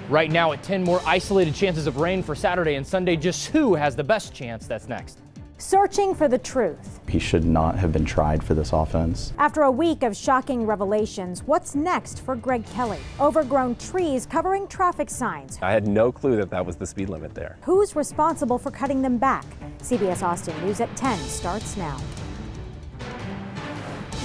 Right now at 10, more isolated chances of rain for Saturday and Sunday. Just who has the best chance? That's next. Searching for the truth. He should not have been tried for this offense. After a week of shocking revelations, what's next for Greg Kelly? Overgrown trees covering traffic signs. I had no clue that was the speed limit there. Who's responsible for cutting them back? CBS Austin News at 10 starts now.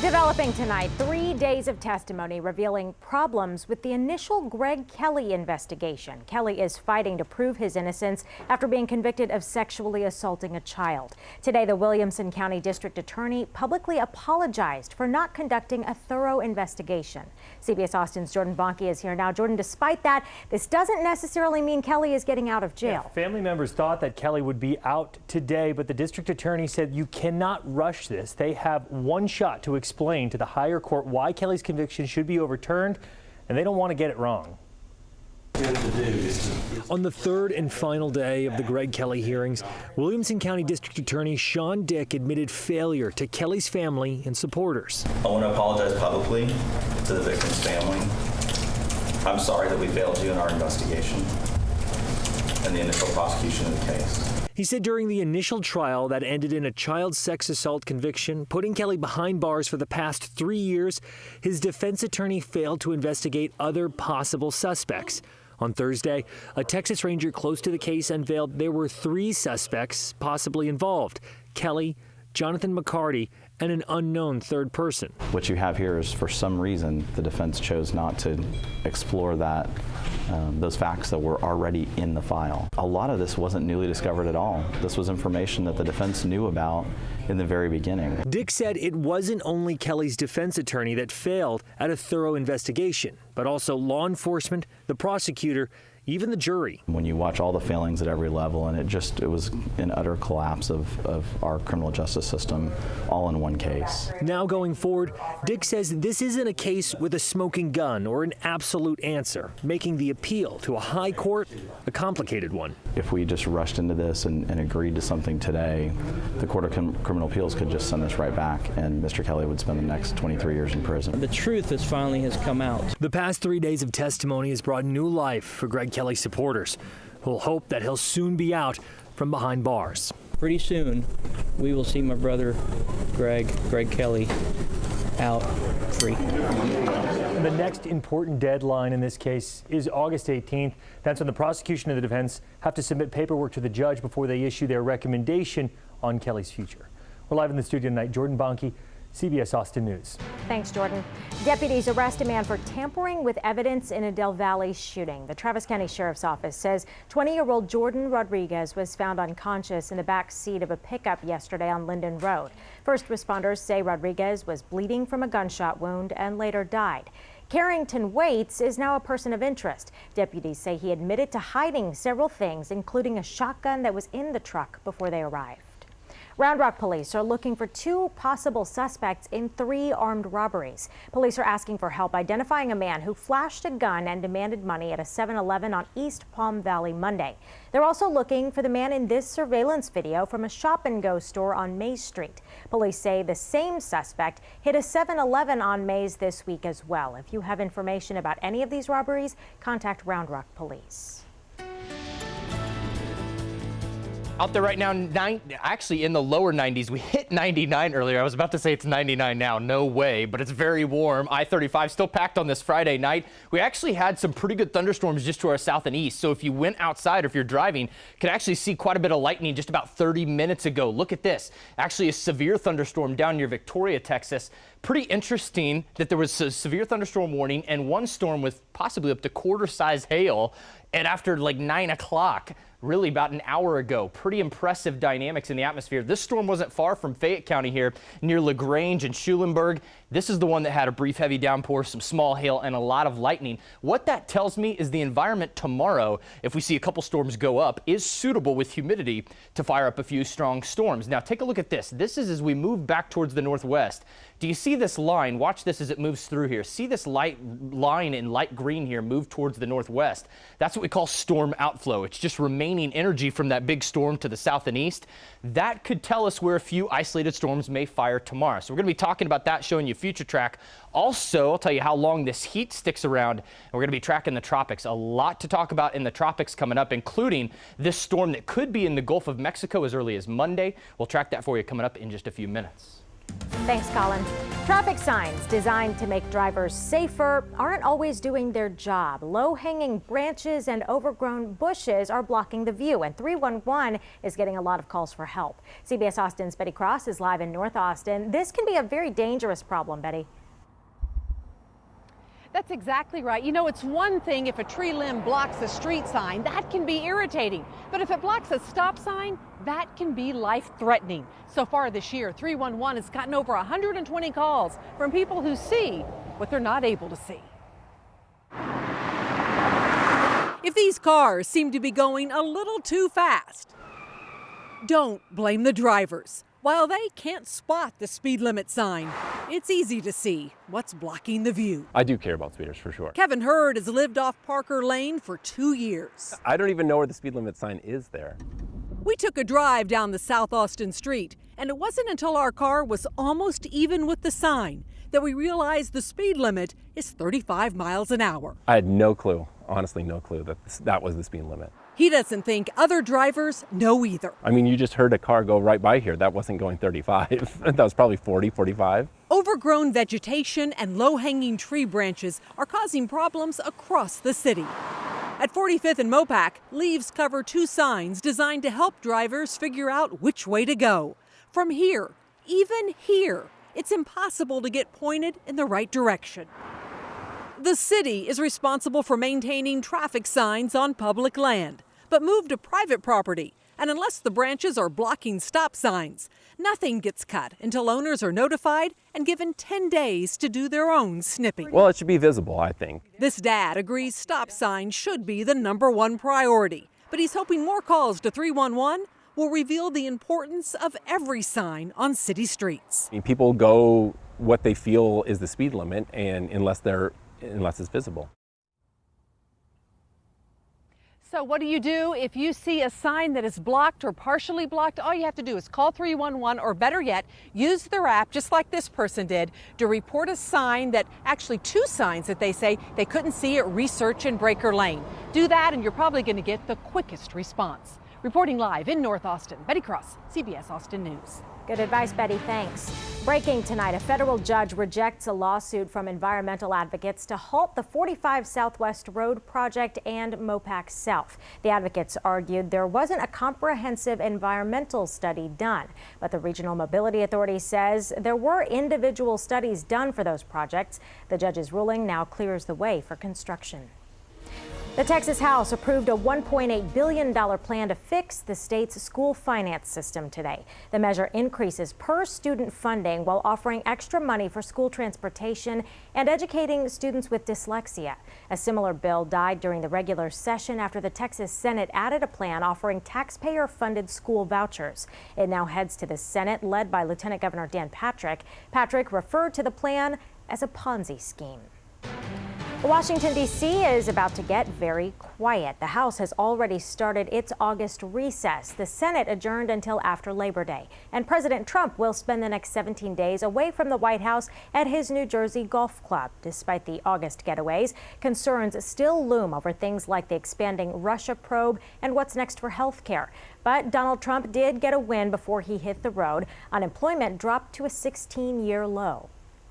Developing tonight, 3 days of testimony revealing problems with the initial Greg Kelly investigation. Kelly is fighting to prove his innocence after being convicted of sexually assaulting a child. Today, the Williamson County District Attorney publicly apologized for not conducting a thorough investigation. CBS Austin's Jordan Bonke is here now. Jordan, despite that, this doesn't necessarily mean Kelly is getting out of jail. Yeah, family members thought that Kelly would be out today, but the district attorney said you cannot rush this. They have one shot to explain to the higher court why Kelly's conviction should be overturned, and they don't want to get it wrong. On the third and final day of the Greg Kelly hearings, Williamson County District Attorney Sean Dick admitted failure to Kelly's family and supporters. I want to apologize publicly to the victim's family. I'm sorry that we failed you in our investigation and the initial prosecution of the case. He said during the initial trial that ended in a child sex assault conviction, putting Kelly behind bars for the past 3 years, his defense attorney failed to investigate other possible suspects. On Thursday, a Texas Ranger close to the case unveiled there were 3 suspects possibly involved: Kelly, Jonathan McCarty, and an unknown third person. What you have here is, for some reason, the defense chose not to explore that, those facts that were already in the file. A lot of this wasn't newly discovered at all. This was information that the defense knew about in the very beginning. Dick said it wasn't only Kelly's defense attorney that failed at a thorough investigation, but also law enforcement, the prosecutor, even the jury. When you watch all the failings at every level, and it was an utter collapse of our criminal justice system all in one case. Now going forward, Dick says this isn't a case with a smoking gun or an absolute answer, making the appeal to a high court a complicated one. If we just rushed into this and agreed to something today, the Court of Criminal Appeals could just send us right back, and Mr. Kelly would spend the next 23 years in prison. The truth has come out. The past 3 days of testimony has brought new life for Greg Kelly supporters, who'll hope that he'll soon be out from behind bars. Pretty soon, we will see my brother, Greg Kelly, out free. The next important deadline in this case is August 18th. That's when the prosecution and the defense have to submit paperwork to the judge before they issue their recommendation on Kelly's future. We're live in the studio tonight. Jordan Bonke, CBS Austin News. Thanks, Jordan. Deputies arrest a man for tampering with evidence in a Del Valle shooting. The Travis County Sheriff's Office says 20-year-old Jordan Rodriguez was found unconscious in the back seat of a pickup yesterday on Linden Road. First responders say Rodriguez was bleeding from a gunshot wound and later died. Carrington Waits is now a person of interest. Deputies say he admitted to hiding several things, including a shotgun that was in the truck before they arrived. Round Rock police are looking for 2 possible suspects in 3 armed robberies. Police are asking for help identifying a man who flashed a gun and demanded money at a 7-Eleven on East Palm Valley Monday. They're also looking for the man in this surveillance video from a shop-and-go store on Mays Street. Police say the same suspect hit a 7-Eleven on Mays this week as well. If you have information about any of these robberies, contact Round Rock Police. Out there right now, actually in the lower 90s. We hit 99 earlier. I was about to say it's 99 now. No way, but it's very warm. I-35 still packed on this Friday night. We actually had some pretty good thunderstorms just to our south and east. So if you went outside or if you're driving, you could actually see quite a bit of lightning just about 30 minutes ago. Look at this. Actually a severe thunderstorm down near Victoria, Texas. Pretty interesting that there was a severe thunderstorm warning and one storm with possibly up to quarter-size hail. And after like 9 o'clock, really about an hour ago. Pretty impressive dynamics in the atmosphere. This storm wasn't far from Fayette County here near LaGrange and Schulenburg. This is the one that had a brief heavy downpour, some small hail, and a lot of lightning. What that tells me is the environment tomorrow, if we see a couple storms go up, is suitable with humidity to fire up a few strong storms. Now take a look at this. This is as we move back towards the northwest. Do you see this line? Watch this as it moves through here. See this light line in light green here move towards the northwest. That's what we call storm outflow. It's just remaining energy from that big storm to the south and east. That could tell us where a few isolated storms may fire tomorrow. So we're going to be talking about that, showing you future track. Also, I'll tell you how long this heat sticks around, and we're going to be tracking the tropics. A lot to talk about in the tropics coming up, including this storm that could be in the Gulf of Mexico as early as Monday. We'll track that for you coming up in just a few minutes. Thanks, Colin. Traffic signs designed to make drivers safer aren't always doing their job. Low-hanging branches and overgrown bushes are blocking the view, and 311 is getting a lot of calls for help. CBS Austin's Betty Cross is live in North Austin. This can be a very dangerous problem, Betty. That's exactly right. You know, it's one thing if a tree limb blocks a street sign. That can be irritating. But if it blocks a stop sign, that can be life-threatening. So far this year, 311 has gotten over 120 calls from people who see what they're not able to see. If these cars seem to be going a little too fast, don't blame the drivers. While they can't spot the speed limit sign, it's easy to see what's blocking the view. I do care about speeders for sure. Kevin Hurd has lived off Parker Lane for 2 years. I don't even know where the speed limit sign is there. We took a drive down the South Austin street, and it wasn't until our car was almost even with the sign that we realized the speed limit is 35 miles an hour. I had no clue, honestly no clue that was the speed limit. He doesn't think other drivers know either. I mean, you just heard a car go right by here. That wasn't going 35. That was probably 40, 45. Overgrown vegetation and low-hanging tree branches are causing problems across the city. At 45th and Mopac, leaves cover 2 signs designed to help drivers figure out which way to go. From here, even here, it's impossible to get pointed in the right direction. The city is responsible for maintaining traffic signs on public land, but move to private property. And unless the branches are blocking stop signs, nothing gets cut until owners are notified and given 10 days to do their own snipping. Well, it should be visible, I think. This dad agrees stop signs should be the #1 priority, but he's hoping more calls to 311 will reveal the importance of every sign on city streets. I mean, people go what they feel is the speed limit, and unless it's visible. So what do you do if you see a sign that is blocked or partially blocked? All you have to do is call 311, or better yet, use their app, just like this person did, to report a sign that, actually 2 signs that they say they couldn't see at Research and Breaker Lane. Do that and you're probably going to get the quickest response. Reporting live in North Austin, Betty Cross, CBS Austin News. Good advice, Betty. Thanks. Breaking tonight, a federal judge rejects a lawsuit from environmental advocates to halt the 45 Southwest Road project and Mopac South. The advocates argued there wasn't a comprehensive environmental study done, but the Regional Mobility Authority says there were individual studies done for those projects. The judge's ruling now clears the way for construction. The Texas House approved a $1.8 billion plan to fix the state's school finance system today. The measure increases per student funding while offering extra money for school transportation and educating students with dyslexia. A similar bill died during the regular session after the Texas Senate added a plan offering taxpayer-funded school vouchers. It now heads to the Senate, led by Lieutenant Governor Dan Patrick. Patrick referred to the plan as a Ponzi scheme. Washington, D.C. is about to get very quiet. The House has already started its August recess. The Senate adjourned until after Labor Day. And President Trump will spend the next 17 days away from the White House at his New Jersey golf club. Despite the August getaways, concerns still loom over things like the expanding Russia probe and what's next for health care. But Donald Trump did get a win before he hit the road. Unemployment dropped to a 16-year low.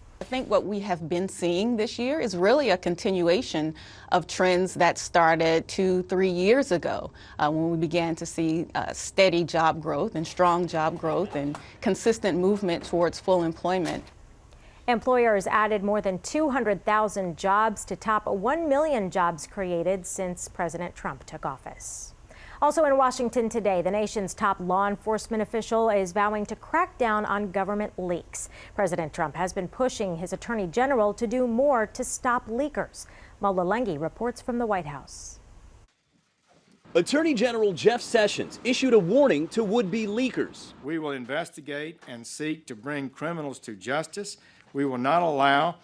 I think what we have been seeing this year is really a continuation of trends that started 2-3 years ago when we began to see steady job growth and strong job growth and consistent movement towards full employment. Employers added more than 200,000 jobs to top 1 million jobs created since President Trump took office. Also in Washington today, the nation's top law enforcement official is vowing to crack down on government leaks. President Trump has been pushing his attorney general to do more to stop leakers. Mola Lengi reports from the White House. Attorney General Jeff Sessions issued a warning to would-be leakers. We will investigate and seek to bring criminals to justice. We will not allow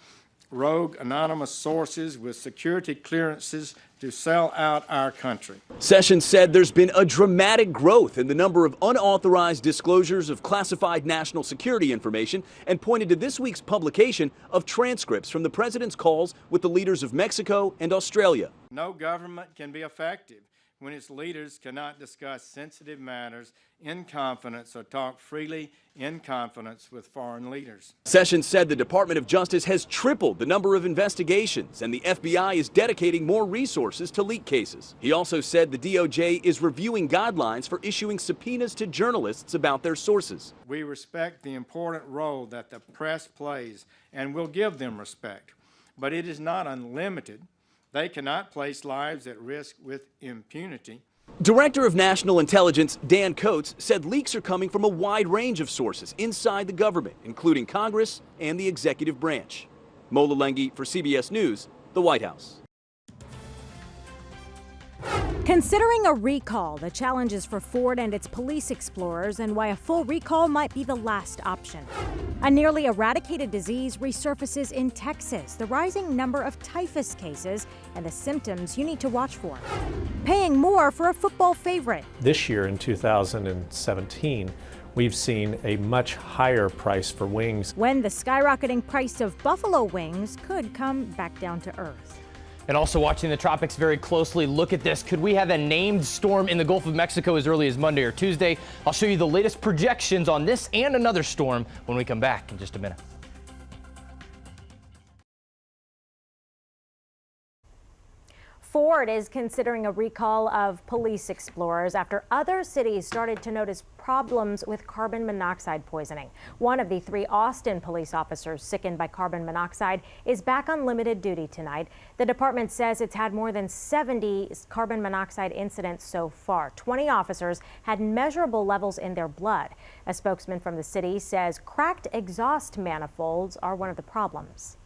rogue anonymous sources with security clearances to sell out our country. Sessions said there's been a dramatic growth in the number of unauthorized disclosures of classified national security information and pointed to this week's publication of transcripts from the president's calls with the leaders of Mexico and Australia. No government can be effective when its leaders cannot discuss sensitive matters in confidence or talk freely in confidence with foreign leaders. Sessions said the Department of Justice has tripled the number of investigations and the FBI is dedicating more resources to leak cases. He also said the DOJ is reviewing guidelines for issuing subpoenas to journalists about their sources. We respect the important role that the press plays and will give them respect, but it is not unlimited. They cannot place lives at risk with impunity. Director of National Intelligence Dan Coates said leaks are coming from a wide range of sources inside the government, including Congress and the executive branch. Mola Lenghi for CBS News, the White House. Considering a recall, the challenges for Ford and its police explorers and why a full recall might be the last option. A nearly eradicated disease resurfaces in Texas, the rising number of typhus cases and the symptoms you need to watch for. Paying more for a football favorite. This year in 2017, we've seen a much higher price for wings. When the skyrocketing price of buffalo wings could come back down to earth. And also watching the tropics very closely. Look at this. Could we have a named storm in the Gulf of Mexico as early as Monday or Tuesday? I'll show you the latest projections on this and another storm when we come back in just a minute. Ford is considering a recall of police explorers after other cities started to notice problems with carbon monoxide poisoning. One of the 3 Austin police officers sickened by carbon monoxide is back on limited duty tonight. The department says it's had more than 70 carbon monoxide incidents so far. 20 officers had measurable levels in their blood. A spokesman from the city says cracked exhaust manifolds are one of the problems.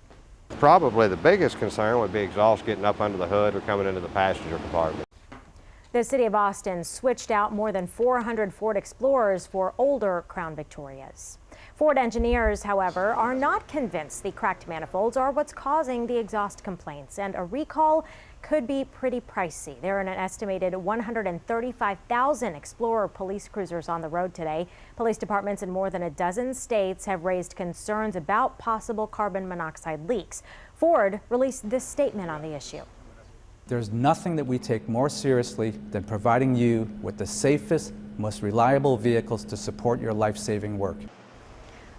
Probably the biggest concern would be exhaust getting up under the hood or coming into the passenger compartment. The city of Austin switched out more than 400 Ford Explorers for older Crown Victorias. Ford engineers, however, are not convinced the cracked manifolds are what's causing the exhaust complaints, and a recall could be pretty pricey. There are an estimated 135,000 Explorer police cruisers on the road today. Police departments in more than a dozen states have raised concerns about possible carbon monoxide leaks. Ford released this statement on the issue. There's nothing that we take more seriously than providing you with the safest, most reliable vehicles to support your life-saving work.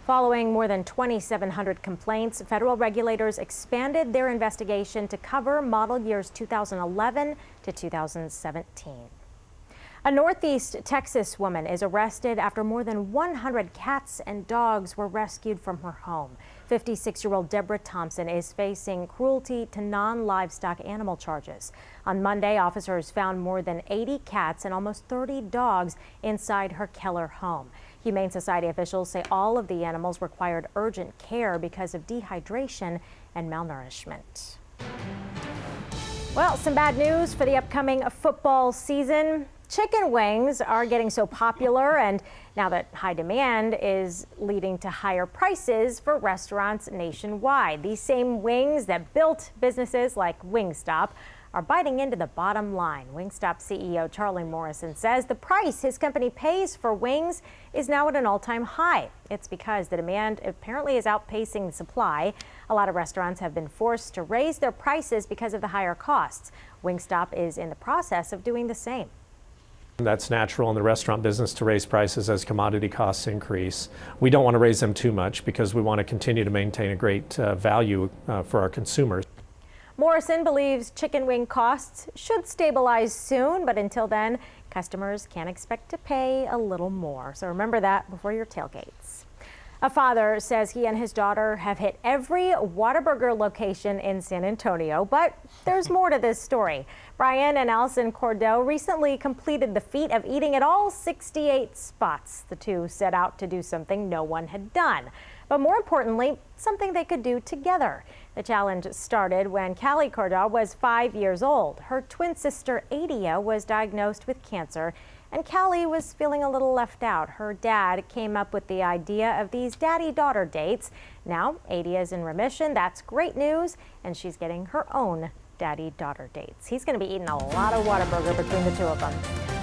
Following more than 2,700 complaints, federal regulators expanded their investigation to cover model years 2011 to 2017. A Northeast Texas woman is arrested after more than 100 cats and dogs were rescued from her home. 56-year-old Deborah Thompson is facing cruelty to non-livestock animal charges. On Monday, officers found more than 80 cats and almost 30 dogs inside her Keller home. Humane Society officials say all of the animals required urgent care because of dehydration and malnourishment. Well, some bad news for the upcoming football season. Chicken wings are getting so popular, and now that high demand is leading to higher prices for restaurants nationwide. These same wings that built businesses like Wingstop are biting into the bottom line. Wingstop CEO Charlie Morrison says the price his company pays for wings is now at an all-time high. It's because the demand apparently is outpacing the supply. A lot of restaurants have been forced to raise their prices because of the higher costs. Wingstop is in the process of doing the same. That's natural in the restaurant business to raise prices as commodity costs increase. We don't want to raise them too much because we want to continue to maintain a great value for our consumers. Morrison believes chicken wing costs should stabilize soon, but until then, customers can expect to pay a little more. So remember that before your tailgates. A father says he and his daughter have hit every Whataburger location in San Antonio, but there's more to this story. Brian and Allison Cordeau recently completed the feat of eating at all 68 spots. The two set out to do something no one had done, but more importantly, something they could do together. The challenge started when Callie Cordeau was 5 years old. Her twin sister, Adia, was diagnosed with cancer, And Kelly was feeling a little left out. Her dad came up with the idea of these daddy-daughter dates. Now, Adia is in remission. That's great news. And she's getting her own daddy-daughter dates. He's going to be eating a lot of Whataburger between the two of them.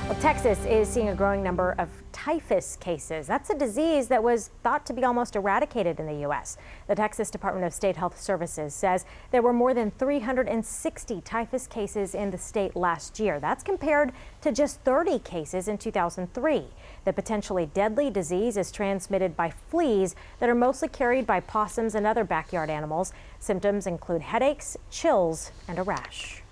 Well, Texas is seeing a growing number of typhus cases. That's a disease that was thought to be almost eradicated in the U.S. The Texas Department of State Health Services says there were more than 360 typhus cases in the state last year. That's compared to just 30 cases in 2003. The potentially deadly disease is transmitted by fleas that are mostly carried by possums and other backyard animals. Symptoms include headaches, chills, and a rash.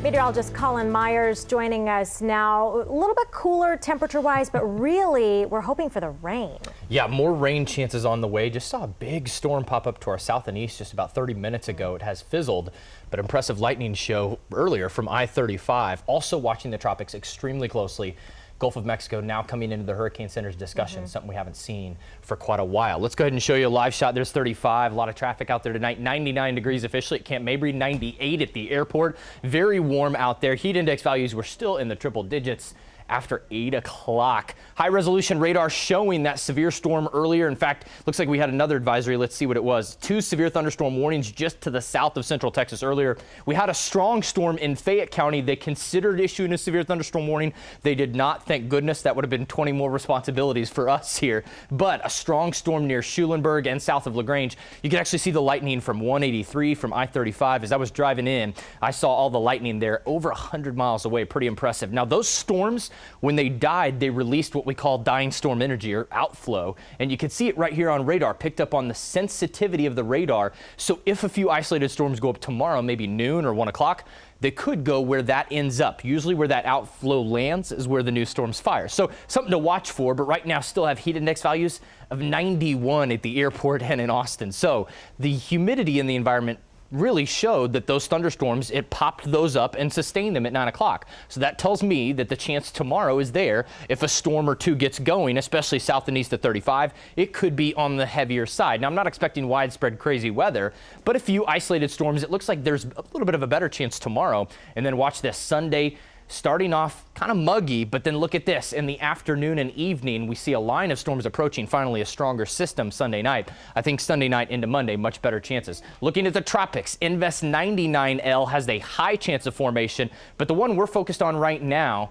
Meteorologist Colin Myers joining us now. A little bit cooler temperature-wise, but really we're hoping for the rain. Yeah, more rain chances on the way. Just saw a big storm pop up to our south and east just about 30 minutes ago. It has fizzled, but impressive lightning show earlier from I-35. Also watching the tropics extremely closely. Gulf of Mexico now coming into the Hurricane Center's discussion, something we haven't seen for quite a while. Let's go ahead and show you a live shot. There's 35, a lot of traffic out there tonight. 99 degrees officially at Camp Mabry, 98 at the airport. Very warm out there. Heat index values were still in the triple digits after 8 o'clock. High resolution radar showing that severe storm earlier. In fact, looks like we had another advisory. Let's see what it was. 2 severe thunderstorm warnings just to the south of central Texas earlier. We had a strong storm in Fayette County. They considered issuing a severe thunderstorm warning. They did not, thank goodness. That would have been 20 more responsibilities for us here. But a strong storm near Schulenburg and south of LaGrange. You can actually see the lightning from 183 from I-35. As I was driving in, I saw all the lightning there over 100 miles away. Pretty impressive. Now, those storms, when they died, they released what we call dying storm energy or outflow. And you can see it right here on radar, picked up on the sensitivity of the radar. So if a few isolated storms go up tomorrow, maybe noon or 1 o'clock, they could go where that ends up. Usually where that outflow lands is where the new storms fire. So something to watch for, but right now still have heat index values of 91 at the airport and in Austin. So the humidity in the environment really showed that those thunderstorms, it popped those up and sustained them at 9 o'clock. So that tells me that the chance tomorrow is there. If a storm or two gets going, especially south and east of 35, it could be on the heavier side. Now, I'm not expecting widespread crazy weather, but a few isolated storms. It looks like there's a little bit of a better chance tomorrow. And then watch this Sunday, starting off kind of muggy, but then look at this. In the afternoon and evening, we see a line of storms approaching, finally a stronger system Sunday night. I think Sunday night into Monday, much better chances. Looking at the tropics, Invest 99L has a high chance of formation, but the one we're focused on right now,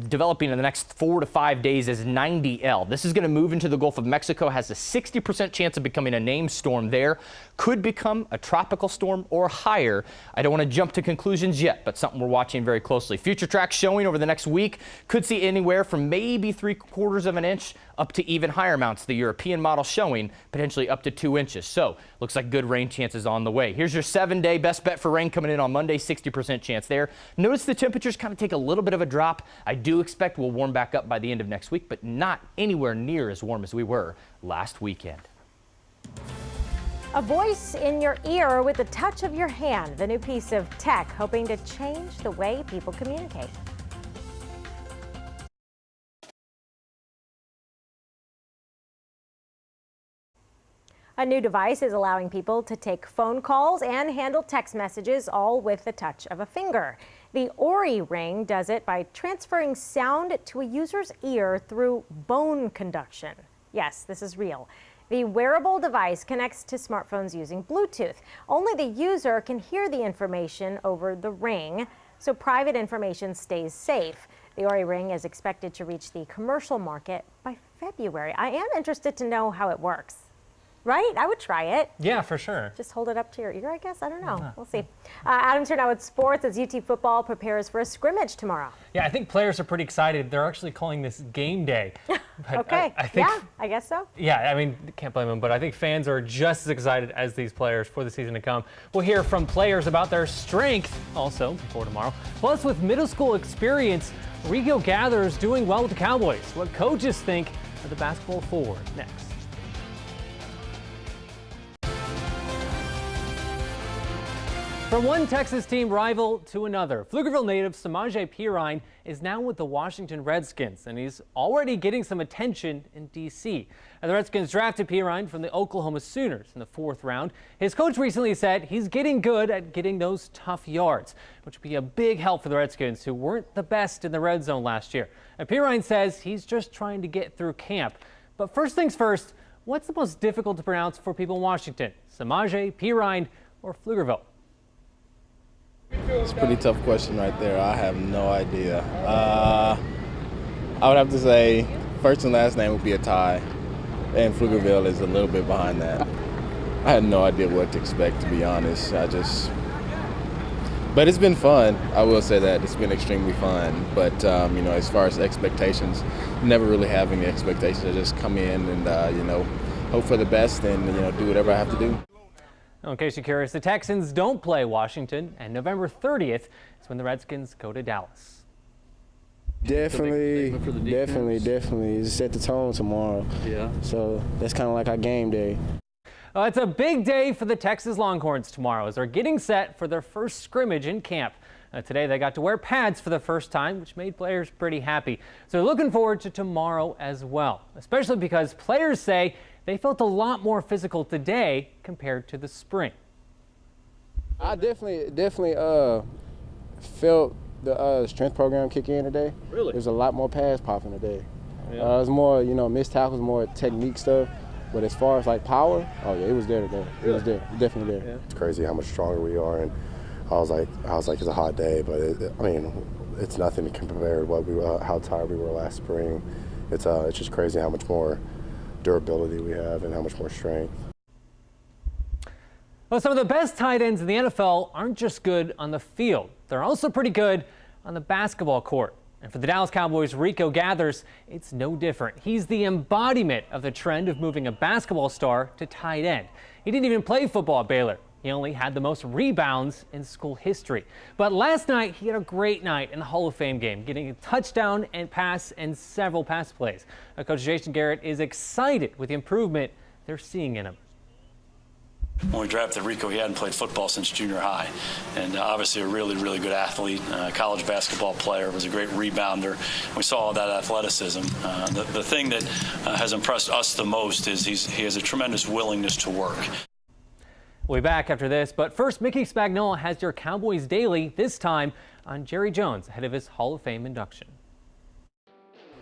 developing in the next 4 to 5 days, is 90L. This is going to move into the Gulf of Mexico, has a 60% chance of becoming a named storm there, could become a tropical storm or higher. I don't want to jump to conclusions yet, but something we're watching very closely. Future tracks showing over the next week could see anywhere from maybe 3/4 of an inch up to even higher amounts. The European model showing potentially up to 2 inches. So looks like good rain chances on the way. Here's your 7-day best bet for rain coming in on Monday, 60% chance there. Notice the temperatures kind of take a little bit of a drop. I do expect we'll warm back up by the end of next week, but not anywhere near as warm as we were last weekend. A voice in your ear with the touch of your hand, the new piece of tech hoping to change the way people communicate. A new device is allowing people to take phone calls and handle text messages all with the touch of a finger. The Ori Ring does it by transferring sound to a user's ear through bone conduction. Yes, this is real. The wearable device connects to smartphones using Bluetooth. Only the user can hear the information over the ring, so private information stays safe. The Ori Ring is expected to reach the commercial market by February. I am interested to know how it works. Right? I would try it. Yeah, for sure. Just hold it up to your ear, I guess. I don't know. We'll see. Adam's here now with sports as UT football prepares for a scrimmage tomorrow. Yeah, I think players are pretty excited. They're actually calling this game day. Okay. I think, yeah, I guess so. Yeah, I mean, can't blame them, but I think fans are just as excited as these players for the season to come. We'll hear from players about their strength also before tomorrow. Plus, with middle school experience, Rigo Gathers doing well with the Cowboys. What coaches think of the basketball forward next. From one Texas team rival to another, Pflugerville native Samaje Perine is now with the Washington Redskins, and he's already getting some attention in D.C. The Redskins drafted Perine from the Oklahoma Sooners in the 4th round. His coach recently said he's getting good at getting those tough yards, which would be a big help for the Redskins, who weren't the best in the red zone last year. And Perine says he's just trying to get through camp. But first things first, what's the most difficult to pronounce for people in Washington? Samaje, Perine, or Pflugerville? It's a pretty tough question right there. I have no idea. I would have to say first and last name would be a tie, and Pflugerville is a little bit behind that. I had no idea what to expect, to be honest. But it's been fun. I will say that it's been extremely fun. But as far as expectations, never really have any expectations. I just come in and hope for the best and do whatever I have to do. In case you're curious, the Texans don't play Washington, and November 30th is when the Redskins go to Dallas. Definitely. It's set the tone tomorrow. Yeah. So that's kind of like our game day. It's a big day for the Texas Longhorns tomorrow as they're getting set for their first scrimmage in camp. Today they got to wear pads for the first time, which made players pretty happy. So they're looking forward to tomorrow as well, especially because players say they felt a lot more physical today compared to the spring. I definitely felt the strength program kick in today. Really? There's a lot more pads popping today. Yeah. It was more, missed tackles, more technique stuff. But as far as like power, oh yeah, it was there today. It was there, definitely there. Yeah. It's crazy how much stronger we are, and I was like, it's a hot day, but it's nothing to compare to how tired we were last spring. It's just crazy how much more durability we have and how much more strength. Well, some of the best tight ends in the NFL aren't just good on the field. They're also pretty good on the basketball court. And for the Dallas Cowboys' Rico Gathers, it's no different. He's the embodiment of the trend of moving a basketball star to tight end. He didn't even play football at Baylor. He only had the most rebounds in school history. But last night, he had a great night in the Hall of Fame game, getting a touchdown and pass and several pass plays. Coach Jason Garrett is excited with the improvement they're seeing in him. When we drafted Rico, he hadn't played football since junior high, and obviously a really, really good athlete, college basketball player, was a great rebounder. We saw all that athleticism. The thing that has impressed us the most is he has a tremendous willingness to work. We'll be back after this, but first, Mickey Spagnola has your Cowboys Daily, this time on Jerry Jones ahead of his Hall of Fame induction.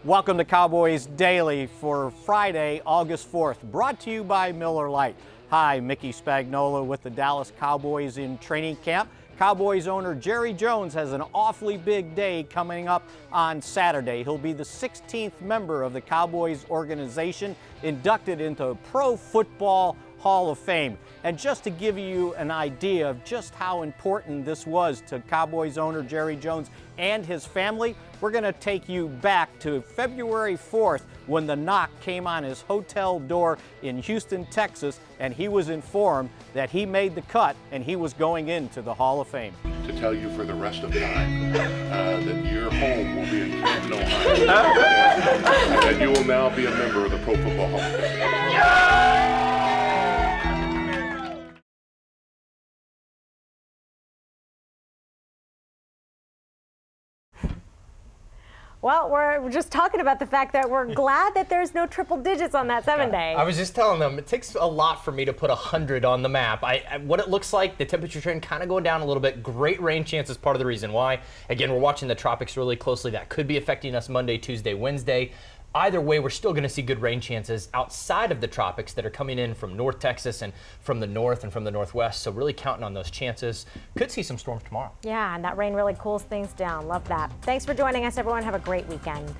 Welcome to Cowboys Daily for Friday, August 4th, brought to you by Miller Lite. Hi, Mickey Spagnola with the Dallas Cowboys in training camp. Cowboys owner Jerry Jones has an awfully big day coming up on Saturday. He'll be the 16th member of the Cowboys organization, inducted into Pro Football Hall of Fame. And just to give you an idea of just how important this was to Cowboys owner Jerry Jones and his family, we're going to take you back to February 4th when the knock came on his hotel door in Houston, Texas, and he was informed that he made the cut and he was going into the Hall of Fame. To tell you for the rest of time that your home will be in Canton, Ohio, and that you will now be a member of the Pro Football Hall of Fame. Well, we're just talking about the fact that we're glad that there's no triple digits on that 7-day. I was just telling them it takes a lot for me to put 100 on the map. What it looks like, the temperature trend kind of going down a little bit. Great rain chance is part of the reason why. Again, we're watching the tropics really closely. That could be affecting us Monday, Tuesday, Wednesday. Either way, we're still going to see good rain chances outside of the tropics that are coming in from North Texas and from the north and from the northwest. So really counting on those chances. Could see some storms tomorrow. Yeah, and that rain really cools things down. Love that. Thanks for joining us, everyone. Have a great weekend.